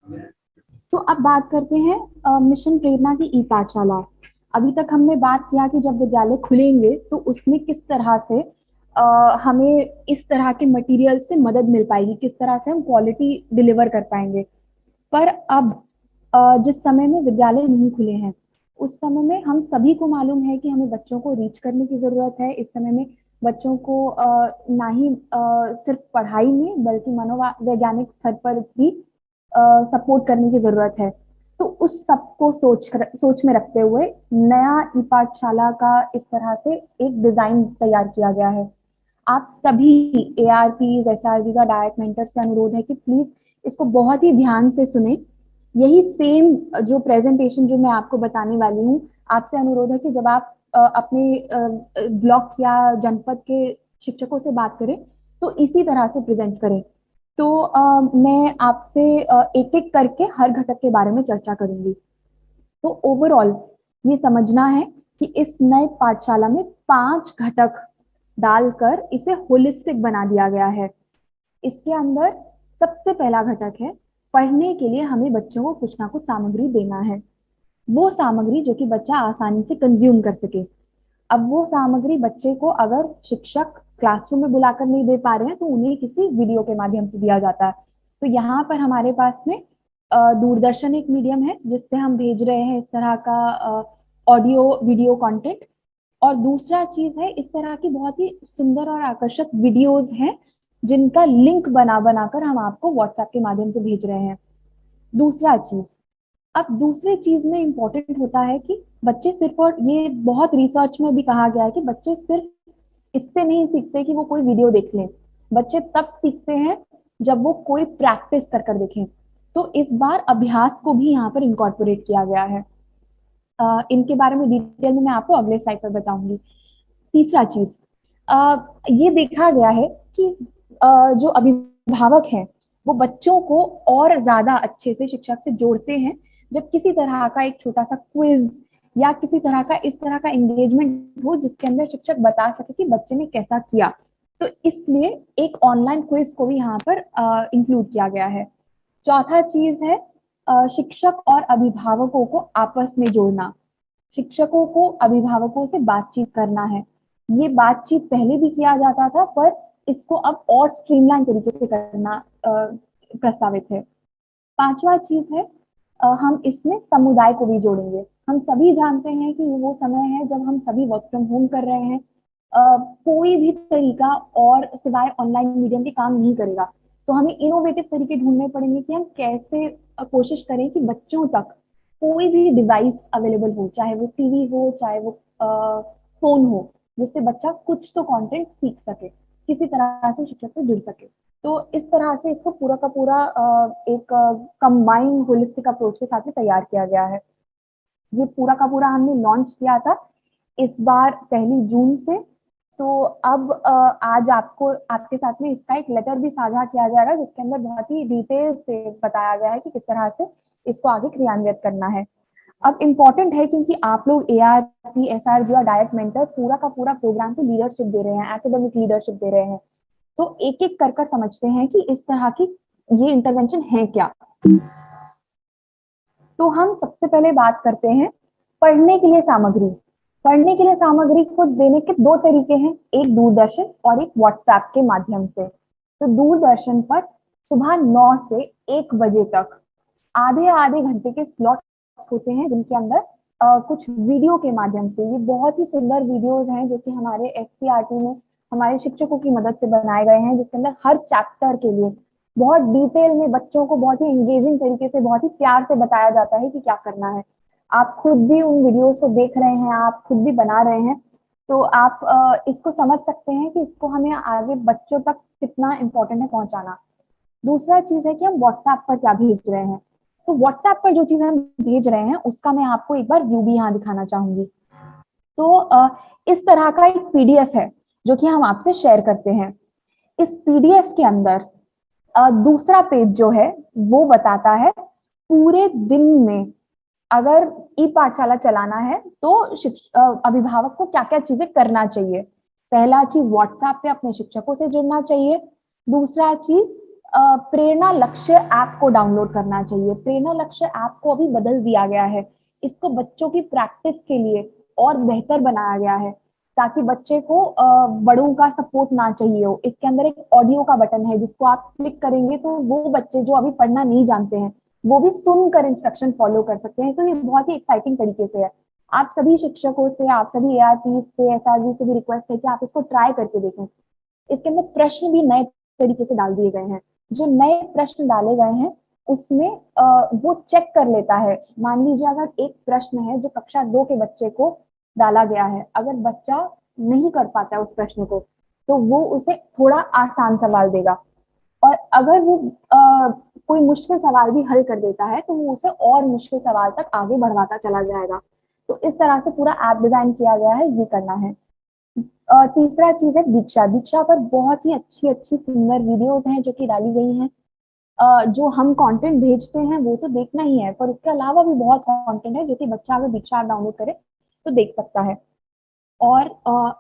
तो अब बात करते हैं मिशन प्रेरणा की ई पाठशाला। अभी तक हमने बात किया कि जब विद्यालय खुलेंगे तो उसमें किस तरह से हमें इस तरह के मटेरियल से मदद मिल पाएगी, किस तरह से हम क्वालिटी डिलीवर कर पाएंगे। पर अब जिस समय में विद्यालय नहीं खुले हैं, उस समय में हम सभी को मालूम है कि हमें बच्चों को रीच करने की जरूरत है। इस समय में बच्चों को ना ही सिर्फ पढ़ाई में बल्कि मनोवैज्ञानिक स्तर पर भी सपोर्ट करने की जरूरत है। तो उस सबको सोच में रखते हुए नया ई पाठशाला का इस तरह से एक डिजाइन तैयार किया गया है। आप सभी ARPs SRG का डायट मेंटर से अनुरोध है कि प्लीज इसको बहुत ही ध्यान से सुने। यही सेम जो प्रेजेंटेशन जो मैं आपको बताने वाली हूँ, आपसे अनुरोध है कि जब आप अपने ब्लॉक या जनपद के शिक्षकों से बात करें तो इसी तरह से प्रेजेंट करें। तो मैं आपसे एक एक करके हर घटक के बारे में चर्चा करूंगी। तो ओवरऑल ये समझना है कि इस नए पाठशाला में 5 घटक डालकर इसे होलिस्टिक बना दिया गया है। इसके अंदर सबसे पहला घटक है, पढ़ने के लिए हमें बच्चों को कुछ ना कुछ सामग्री देना है। वो सामग्री जो कि बच्चा आसानी से कंज्यूम कर सके। अब वो सामग्री बच्चे को अगर शिक्षक क्लासरूम में बुलाकर नहीं दे पा रहे हैं तो उन्हें किसी वीडियो के माध्यम से दिया जाता है। तो यहाँ पर हमारे पास में दूरदर्शन एक मीडियम है जिससे हम भेज रहे हैं इस तरह का ऑडियो वीडियो कंटेंट। और दूसरा चीज है, इस तरह की बहुत ही सुंदर और आकर्षक वीडियोस हैं जिनका लिंक बना बनाकर हम आपको व्हाट्सएप के माध्यम से भेज रहे हैं। दूसरा चीज, अब दूसरे चीज में इंपॉर्टेंट होता है कि बच्चे सिर्फ, और ये बहुत रिसर्च में भी कहा गया है कि बच्चे सिर्फ इससे नहीं सीखते कि वो कोई वीडियो देख लें। बच्चे तब सीखते हैं जब वो कोई प्रैक्टिस कर कर देखें। तो इस बार अभ्यास को भी यहाँ पर इंकॉर्पोरेट किया गया है। इनके बारे में डिटेल में मैं आपको अगले स्लाइड पर बताऊंगी। तीसरा चीज, ये देखा गया है कि जो अभिभावक हैं वो बच्चों को और ज्यादा अच्छे से शिक्षक से जोड़ते हैं जब किसी तरह का एक छोटा सा क्विज या किसी तरह का इस तरह का एंगेजमेंट हो जिसके अंदर शिक्षक बता सके कि बच्चे ने कैसा किया। तो इसलिए एक ऑनलाइन क्विज को भी यहाँ पर इंक्लूड किया गया है। चौथा चीज है, शिक्षक और अभिभावकों को आपस में जोड़ना। शिक्षकों को अभिभावकों से बातचीत करना है। ये बातचीत पहले भी किया जाता था पर इसको अब और स्ट्रीमलाइन तरीके से करना प्रस्तावित है। पांचवा चीज है, हम इसमें समुदाय को भी जोड़ेंगे। हम सभी जानते हैं कि ये वो समय है जब हम सभी वर्क फ्रॉम होम कर रहे हैं। कोई भी तरीका और सिवाय ऑनलाइन मीडियम के काम नहीं करेगा। तो हमें इनोवेटिव तरीके ढूंढने पड़ेंगे कि हम कैसे कोशिश करें कि बच्चों तक कोई भी डिवाइस अवेलेबल हो, चाहे वो टीवी हो चाहे वो फोन हो, जिससे बच्चा कुछ तो कंटेंट सीख सके, किसी तरह से शिक्षक से जुड़ सके। तो इस तरह से इसको पूरा का पूरा एक कंबाइंड होलिस्टिक अप्रोच के साथ में तैयार किया गया है। ये पूरा का पूरा हमने लॉन्च किया था इस बार 1 जून से। तो अब आज आपको आपके साथ में इसका एक लेटर भी साझा किया जाएगा जिसके अंदर बहुत ही डिटेल से बताया गया है कि किस तरह से इसको आगे क्रियान्वित करना है। अब इम्पोर्टेंट है क्योंकि आप लोग ARP SRG और डायट मेंटर पूरा का पूरा प्रोग्राम को लीडरशिप दे रहे हैं, एकेडमिक लीडरशिप दे रहे हैं। तो एक एक कर कर समझते हैं कि इस तरह की ये इंटरवेंशन है क्या। तो हम सबसे पहले बात करते हैं पढ़ने के लिए सामग्री। पढ़ने के लिए सामग्री को देने के दो तरीके हैं, एक दूरदर्शन और एक व्हाट्सएप के माध्यम से। तो दूरदर्शन पर सुबह 9 से 1 बजे तक आधे आधे घंटे के स्लॉट्स होते हैं जिनके अंदर कुछ वीडियो के माध्यम से, ये बहुत ही सुंदर वीडियोज हैं जो कि हमारे SCRT में हमारे शिक्षकों की मदद से बनाए गए हैं, जिसके अंदर हर चैप्टर के लिए बहुत डिटेल में बच्चों को बहुत ही एंगेजिंग तरीके से बहुत ही प्यार से बताया जाता है कि क्या करना है। आप खुद भी उन वीडियोस को देख रहे हैं, आप खुद भी बना रहे हैं। तो आप इसको समझ सकते हैं कि इसको हमें आगे बच्चों तक कितना इम्पोर्टेंट है पहुंचाना। दूसरा चीज है कि हम व्हाट्सएप पर क्या भेज रहे हैं। तो व्हाट्सएप पर जो चीज हम भेज रहे हैं उसका मैं आपको एक बार व्यू भी यहाँ दिखाना चाहूंगी। तो इस तरह का एक PDF है जो कि हम आपसे शेयर करते हैं। इस PDF के अंदर दूसरा पेज जो है वो बताता है पूरे दिन में अगर ई पाठशाला चलाना है तो अभिभावक को क्या क्या चीजें करना चाहिए। पहला चीज, व्हाट्सएप पे अपने शिक्षकों से जुड़ना चाहिए। दूसरा चीज, प्रेरणा लक्ष्य ऐप को डाउनलोड करना चाहिए। प्रेरणा लक्ष्य ऐप को अभी बदल दिया गया है, इसको बच्चों की प्रैक्टिस के लिए और बेहतर बनाया गया है, ताकि बच्चे को बड़ों का सपोर्ट ना चाहिए हो। इसके अंदर एक ऑडियो का बटन है जिसको आप क्लिक करेंगे तो वो बच्चे जो अभी पढ़ना नहीं जानते हैं वो भी सुनकर इंस्ट्रक्शन फॉलो कर सकते हैं। तो ये बहुत ही एक्साइटिंग तरीके से है। आप सभी शिक्षकों से, आप सभी एआरपी से, एसआरजी से भी रिक्वेस्ट है कि आप इसको ट्राई करके देखें। इसके अंदर प्रश्न भी नए तरीके से डाल दिए गए हैं। जो नए प्रश्न डाले गए हैं उसमें वो चेक कर लेता है। मान लीजिए अगर एक प्रश्न है जो कक्षा 2 के बच्चे को डाला गया है, अगर बच्चा नहीं कर पाता है उस प्रश्न को तो वो उसे थोड़ा आसान सवाल देगा, और अगर वो कोई मुश्किल सवाल भी हल कर देता है तो वो उसे और मुश्किल सवाल तक आगे बढ़वाता चला जाएगा। तो इस तरह से पूरा ऐप डिजाइन किया गया है, ये करना है। तीसरा चीज है दीक्षा। दीक्षा पर बहुत ही अच्छी अच्छी सुंदर वीडियोस हैं जो कि डाली गई हैं। जो हम कंटेंट भेजते हैं वो तो देखना ही है, पर उसके अलावा भी बहुत कंटेंट है जो कि बच्चा अगर दीक्षा ऐप डाउनलोड करे तो देख सकता है। और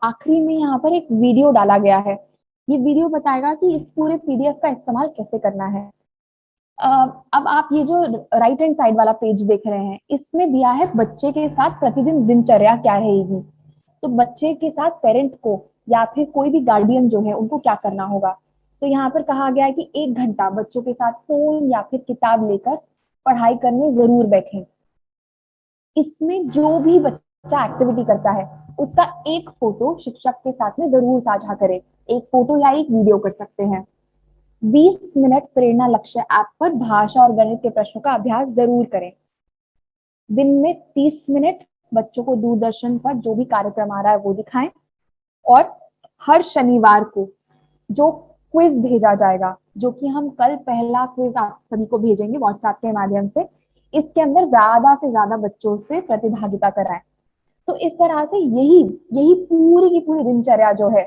आखिरी में यहाँ पर एक वीडियो डाला गया है। ये वीडियो बताएगा कि इस पूरे पीडीएफ का इस्तेमाल कैसे करना है। अब आप ये जो राइट हैंड साइड वाला पेज देख रहे हैं, इसमें दिया है बच्चे के साथ प्रतिदिन दिनचर्या क्या रहेगी। तो बच्चे के साथ पेरेंट को या फिर कोई भी गार्डियन जो है उनको क्या करना होगा। तो यहाँ पर कहा गया है कि 1 घंटा बच्चों के साथ फोन या फिर किताब लेकर पढ़ाई करने जरूर बैठें। इसमें जो भी बच्चा एक्टिविटी करता है उसका एक फोटो शिक्षक के साथ में जरूर साझा करें। एक फोटो या एक वीडियो कर सकते हैं। 20 मिनट प्रेरणा लक्ष्य ऐप पर भाषा और गणित के प्रश्नों का अभ्यास जरूर करें। दिन में 30 मिनट बच्चों को दूरदर्शन पर जो भी कार्यक्रम आ रहा है वो दिखाएं। और हर शनिवार को जो क्विज भेजा जाएगा, जो कि हम कल पहला क्विज आप सभी को भेजेंगे व्हाट्सएप के माध्यम से, इसके अंदर ज्यादा से ज्यादा बच्चों से प्रतिभागिता कराएं। तो इस तरह से यही यही पूरी की पूरी दिनचर्या जो है,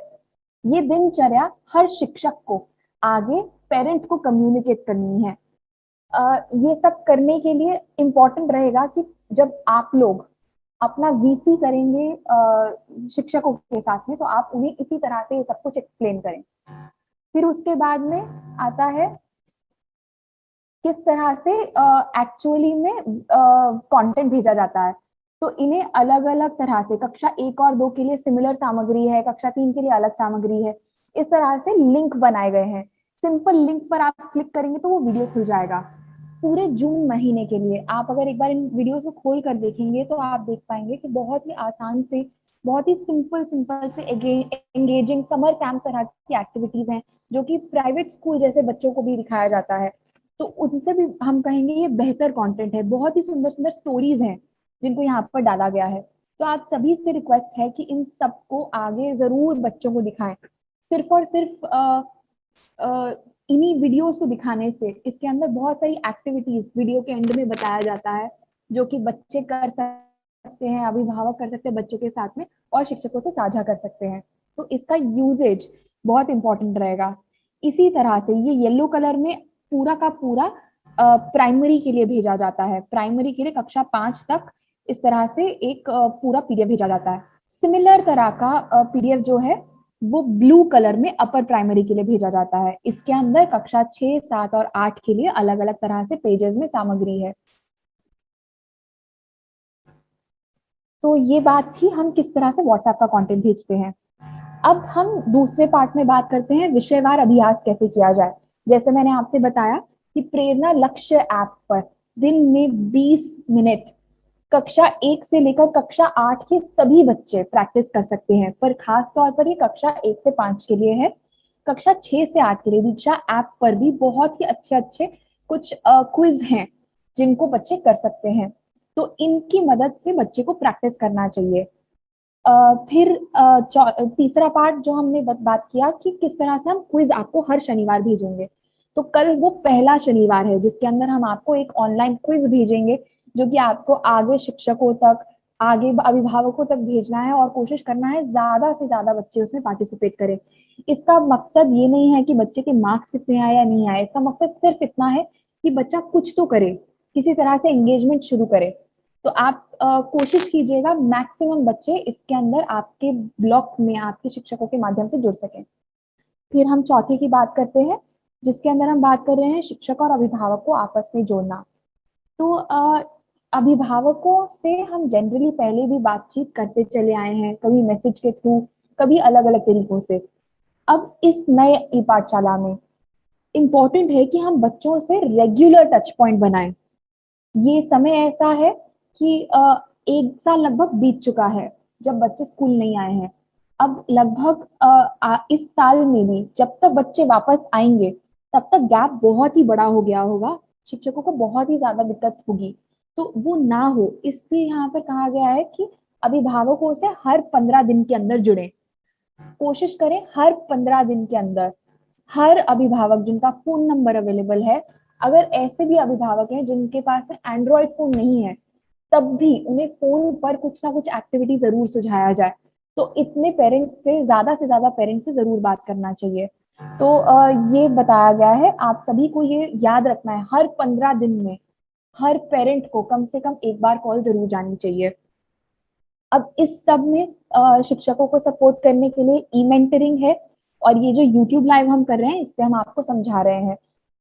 ये दिनचर्या हर शिक्षक को आगे पेरेंट को कम्युनिकेट करनी है। ये सब करने के लिए इम्पोर्टेंट रहेगा कि जब आप लोग अपना वीसी करेंगे शिक्षकों के साथ में, तो आप उन्हें इसी तरह से ये सब कुछ एक्सप्लेन करें। फिर उसके बाद में आता है किस तरह से एक्चुअली में कंटेंट भेजा जाता है। तो इन्हें अलग अलग तरह से कक्षा 1 और 2 के लिए सिमिलर सामग्री है, कक्षा 3 के लिए अलग सामग्री है। इस तरह से लिंक बनाए गए हैं। सिंपल लिंक पर आप क्लिक करेंगे तो वो वीडियो खुल जाएगा। पूरे जून महीने के लिए आप अगर एक बार इन वीडियोस को खोल कर देखेंगे तो आप देख पाएंगे कि बहुत ही आसान से, बहुत ही सिंपल सिंपल से एंगेजिंग समर कैंप तरह की एक्टिविटीज हैं जो कि प्राइवेट स्कूल जैसे बच्चों को भी दिखाया जाता है। तो उनसे भी हम कहेंगे ये बेहतर कंटेंट है। बहुत ही सुंदर सुंदर स्टोरीज हैं जिनको यहाँ पर डाला गया है। तो आप सभी से रिक्वेस्ट है कि इन सबको आगे जरूर बच्चों को दिखाएं। सिर्फ और सिर्फ इन्हीं वीडियोस को दिखाने से, इसके अंदर बहुत सारी एक्टिविटीज वीडियो के एंड में बताया जाता है जो कि बच्चे कर सकते हैं, अभिभावक कर सकते हैं बच्चों के साथ में, और शिक्षकों से साझा कर सकते हैं। तो इसका यूजेज बहुत इंपॉर्टेंट रहेगा। इसी तरह से ये येलो कलर में पूरा का पूरा प्राइमरी के लिए भेजा जाता है। प्राइमरी के लिए कक्षा 5 तक इस तरह से एक पूरा पीडीएफ भेजा जाता है। सिमिलर तरह का पीडीएफ जो है वो ब्लू कलर में अपर प्राइमरी के लिए भेजा जाता है। इसके अंदर कक्षा 6, 7 और 8 के लिए अलग अलग तरह से पेजेस में सामग्री है। तो ये बात थी हम किस तरह से व्हाट्सएप का कंटेंट भेजते हैं। अब हम दूसरे पार्ट में बात करते हैं विषयवार अभ्यास कैसे किया जाए। जैसे मैंने आपसे बताया कि प्रेरणा लक्ष्य ऐप पर दिन में 20 मिनट कक्षा 1 से लेकर कक्षा 8 के सभी बच्चे प्रैक्टिस कर सकते हैं, पर खास तौर पर ये कक्षा 1 से 5 के लिए है। कक्षा 6 से 8 के लिए दीक्षा ऐप पर भी बहुत ही अच्छे अच्छे कुछ क्विज हैं जिनको बच्चे कर सकते हैं। तो इनकी मदद से बच्चे को प्रैक्टिस करना चाहिए। फिर तीसरा पार्ट जो हमने बात किया कि किस तरह से हम क्विज आपको हर शनिवार भेजेंगे। तो कल वो पहला शनिवार है जिसके अंदर हम आपको एक ऑनलाइन क्विज भेजेंगे जो कि आपको आगे शिक्षकों तक, आगे अभिभावकों तक भेजना है, और कोशिश करना है ज्यादा से ज्यादा बच्चे उसमें पार्टिसिपेट करें। इसका मकसद ये नहीं है कि बच्चे के मार्क्स कितने आए या नहीं आए, इसका मकसद सिर्फ इतना है कि बच्चा कुछ तो करे, किसी तरह से एंगेजमेंट शुरू करे। तो आप कोशिश कीजिएगा मैक्सिमम बच्चे इसके अंदर आपके ब्लॉक में आपके शिक्षकों के माध्यम से जुड़ सकें। फिर हम चौथे की बात करते हैं जिसके अंदर हम बात कर रहे हैं शिक्षक और अभिभावक को आपस में जोड़ना। तो अभिभावकों से हम जनरली पहले भी बातचीत करते चले आए हैं, कभी मैसेज के थ्रू, कभी अलग अलग तरीकों से। अब इस नए ई पाठशाला में इम्पोर्टेंट है कि हम बच्चों से रेगुलर टच पॉइंट बनाएं। ये समय ऐसा है कि एक साल लगभग बीत चुका है जब बच्चे स्कूल नहीं आए हैं। अब लगभग इस साल में भी जब तक बच्चे वापस आएंगे तब तक गैप बहुत ही बड़ा हो गया होगा, शिक्षकों को बहुत ही ज्यादा दिक्कत होगी। तो वो ना हो इसलिए यहाँ पर कहा गया है कि अभिभावकों से हर 15 दिन के अंदर जुड़े। कोशिश करें हर 15 दिन के अंदर हर अभिभावक जिनका फोन नंबर अवेलेबल है, अगर ऐसे भी अभिभावक हैं जिनके पास एंड्रॉयड फोन नहीं है, तब भी उन्हें फोन पर कुछ ना कुछ एक्टिविटी जरूर सुझाया जाए। तो इतने पेरेंट्स से ज्यादा पेरेंट्स से जरूर बात करना चाहिए। तो ये बताया गया है, आप सभी को ये याद रखना है, हर 15 दिन में हर पेरेंट को कम से कम एक बार कॉल जरूर जानी चाहिए। अब इस सब में शिक्षकों को सपोर्ट करने के लिए ई मेंटरिंग है, और ये जो यूट्यूब लाइव हम कर रहे हैं इससे हम आपको समझा रहे हैं।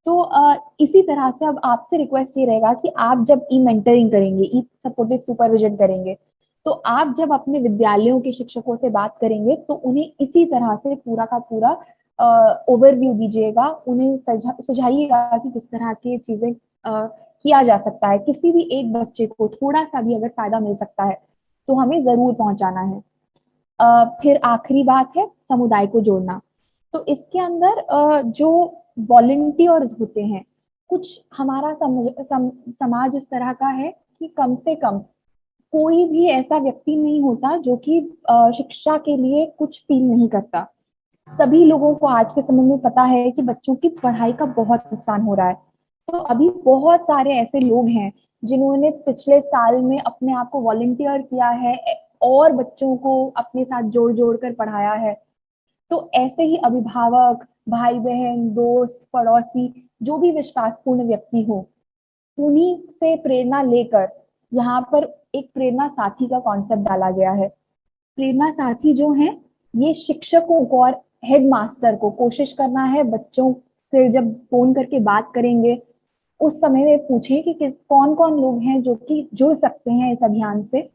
तो इसी तरह से अब आपसे रिक्वेस्ट ये रहेगा कि आप जब ई मेंटरिंग करेंगे, ई सपोर्टेड सुपरविजन करेंगे, तो आप जब अपने विद्यालयों के शिक्षकों से बात करेंगे तो उन्हें इसी तरह से पूरा का पूरा ओवरव्यू दीजिएगा, उन्हें सुझाइएगा कि किस तरह की चीजें किया जा सकता है। किसी भी एक बच्चे को थोड़ा सा भी अगर फायदा मिल सकता है तो हमें जरूर पहुंचाना है। फिर आखिरी बात है समुदाय को जोड़ना। तो इसके अंदर जो वॉलंटियर्स होते हैं, कुछ हमारा समाज इस तरह का है कि कम से कम कोई भी ऐसा व्यक्ति नहीं होता जो कि शिक्षा के लिए कुछ फील नहीं करता। सभी लोगों को आज के समय में पता है कि बच्चों की पढ़ाई का बहुत नुकसान हो रहा है। तो अभी बहुत सारे ऐसे लोग हैं जिन्होंने पिछले साल में अपने आप को वॉलंटियर किया है और बच्चों को अपने साथ जोड़ जोड़ कर पढ़ाया है। तो ऐसे ही अभिभावक, भाई बहन, दोस्त, पड़ोसी, जो भी विश्वासपूर्ण व्यक्ति हो, उन्हीं से प्रेरणा लेकर यहाँ पर एक प्रेरणा साथी का कॉन्सेप्ट डाला गया है। प्रेरणा साथी जो है, ये शिक्षकों को और हेड मास्टर को कोशिश करना है बच्चों से जब फोन करके बात करेंगे उस समय में पूछें कि कौन कौन लोग हैं जो कि जुड़ सकते हैं इस अभियान से,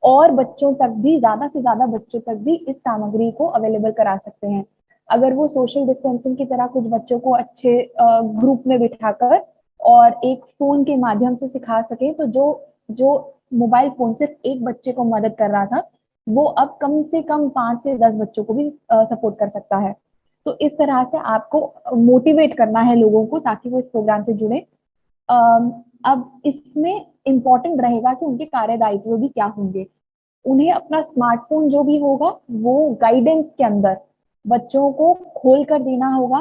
और बच्चों तक भी, ज्यादा से ज्यादा बच्चों तक भी इस सामग्री को अवेलेबल करा सकते हैं। अगर वो सोशल डिस्टेंसिंग की तरह कुछ बच्चों को अच्छे ग्रुप में बिठाकर और एक फोन के माध्यम से सिखा सके, तो जो जो मोबाइल फोन सिर्फ एक बच्चे को मदद कर रहा था, वो अब कम से कम 5 से 10 बच्चों को भी सपोर्ट कर सकता है। तो इस तरह से आपको मोटिवेट करना है लोगों को ताकि वो इस प्रोग्राम से जुड़े। अब इसमें इम्पोर्टेंट रहेगा कि उनके कार्य दायित्व भी क्या होंगे। उन्हें अपना स्मार्टफोन जो भी होगा वो गाइडेंस के अंदर बच्चों को खोल कर देना होगा।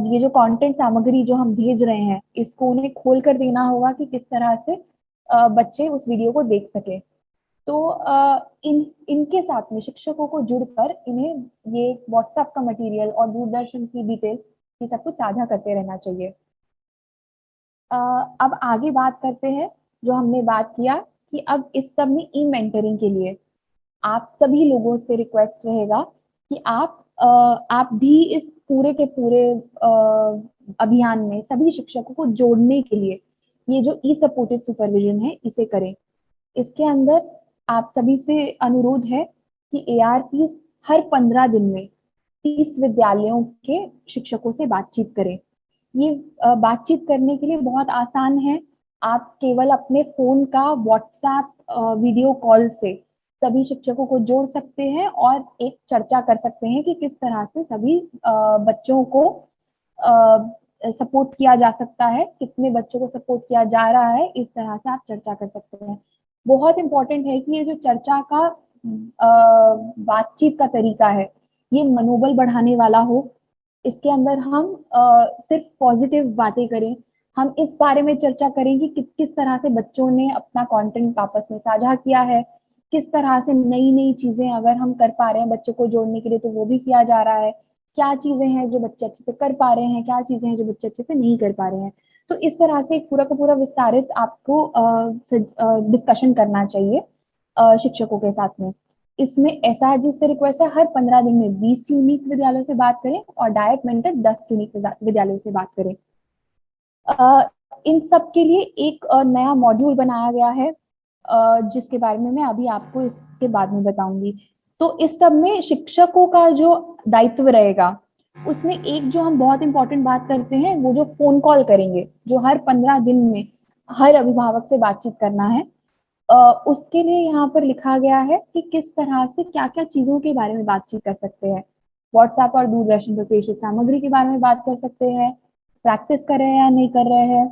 ये जो कंटेंट सामग्री जो हम भेज रहे हैं इसको उन्हें खोल कर देना होगा कि किस तरह से बच्चे उस वीडियो को देख सके। तो इनके साथ में शिक्षकों को जुड़कर इन्हें ये व्हाट्सएप का मटेरियल और दूरदर्शन की डिटेल ये सब कुछ साझा करते रहना चाहिए। अब आगे बात करते हैं, जो हमने बात किया कि अब इस सब में ई मेंटरिंग के लिए आप सभी लोगों से रिक्वेस्ट रहेगा कि आप भी इस पूरे के पूरे अभियान में सभी शिक्षकों को जोड़ने के लिए ये जो ई सपोर्टेड सुपरविजन है इसे करें। इसके अंदर आप सभी से अनुरोध है कि एआरपी हर 15 दिन में 30 विद्यालयों के शिक्षकों से बातचीत करें। ये बातचीत करने के लिए बहुत आसान है। आप केवल अपने फोन का व्हाट्सएप वीडियो कॉल से सभी शिक्षकों को जोड़ सकते हैं और एक चर्चा कर सकते हैं कि किस तरह से सभी बच्चों को सपोर्ट किया जा सकता है, कितने बच्चों को सपोर्ट किया जा रहा है, इस तरह से आप चर्चा कर सकते हैं। बहुत इंपॉर्टेंट है कि ये जो चर्चा का बातचीत का तरीका है ये मनोबल बढ़ाने वाला हो। इसके अंदर हम सिर्फ पॉजिटिव बातें करें। हम इस बारे में चर्चा करें कि किस तरह से बच्चों ने अपना कंटेंट आपस में साझा किया है, किस तरह से नई नई चीजें अगर हम कर पा रहे हैं बच्चों को जोड़ने के लिए तो वो भी किया जा रहा है। क्या चीजें हैं जो बच्चे अच्छे से कर पा रहे हैं, क्या चीजें हैं जो बच्चे अच्छे से नहीं कर पा रहे हैं। तो इस तरह से एक पूरा का पूरा विस्तारित आपको डिस्कशन करना चाहिए शिक्षकों के साथ में। इसमें एसआरजी से रिक्वेस्ट है हर 15 दिन में 20 यूनिक विद्यालयों से बात करें और डायट मेंटर 10 यूनिक विद्यालयों से बात करें। इन सब के लिए एक नया मॉड्यूल बनाया गया है, जिसके बारे में मैं अभी आपको इसके बाद में बताऊंगी। तो इस सब में शिक्षकों का जो दायित्व रहेगा, उसमें एक जो हम बहुत इंपॉर्टेंट बात करते हैं, वो जो फोन कॉल करेंगे, जो हर 15 दिन में हर अभिभावक से बातचीत करना है, उसके लिए यहाँ पर लिखा गया है कि किस तरह से क्या क्या चीजों के बारे में बातचीत कर सकते हैं। व्हाट्सएप और दूरदर्शन पर प्रेषित सामग्री के बारे में बात कर सकते हैं, प्रैक्टिस कर रहे हैं या नहीं कर रहे हैं,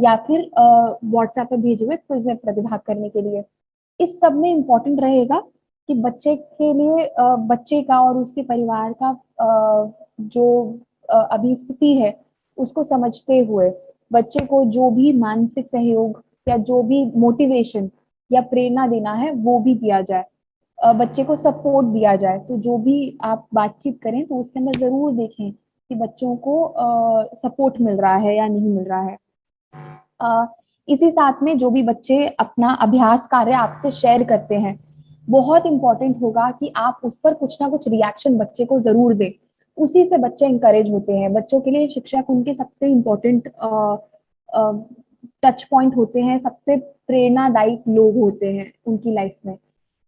या फिर व्हाट्सएप पर भेजे हुए क्विज में प्रतिभाग करने के लिए। इस सब में इम्पोर्टेंट रहेगा कि बच्चे के लिए बच्चे का और उसके परिवार का जो अभी स्थिति है उसको समझते हुए बच्चे को जो भी मानसिक सहयोग या जो भी मोटिवेशन या प्रेरणा देना है वो भी दिया जाए, बच्चे को सपोर्ट दिया जाए। तो जो भी आप बातचीत करें तो उसके अंदर जरूर देखें कि बच्चों को सपोर्ट मिल रहा है या नहीं मिल रहा है। इसी साथ में जो भी बच्चे अपना अभ्यास कार्य आपसे शेयर करते हैं, बहुत इंपॉर्टेंट होगा कि आप उस पर कुछ ना कुछ रिएक्शन बच्चे को जरूर दें। उसी से बच्चे इंकरेज होते हैं। बच्चों के लिए शिक्षक उनके सबसे इम्पोर्टेंट टच पॉइंट होते हैं, सबसे प्रेरणादायी लोग होते हैं उनकी लाइफ में।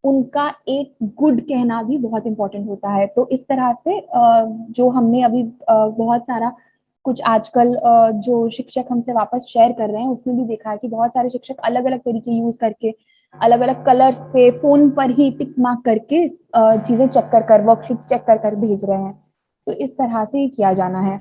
उनका एक गुड कहना भी बहुत इंपॉर्टेंट होता है। तो इस तरह से जो हमने अभी बहुत सारा कुछ आजकल जो शिक्षक हमसे वापस शेयर कर रहे हैं उसमें भी देखा है कि बहुत सारे शिक्षक अलग अलग तरीके यूज करके अलग अलग कलर से फोन पर ही टिक मार्क करके चीजें चेक कर कर वर्कशीट चेक कर कर भेज रहे हैं। तो इस तरह से ही किया जाना है।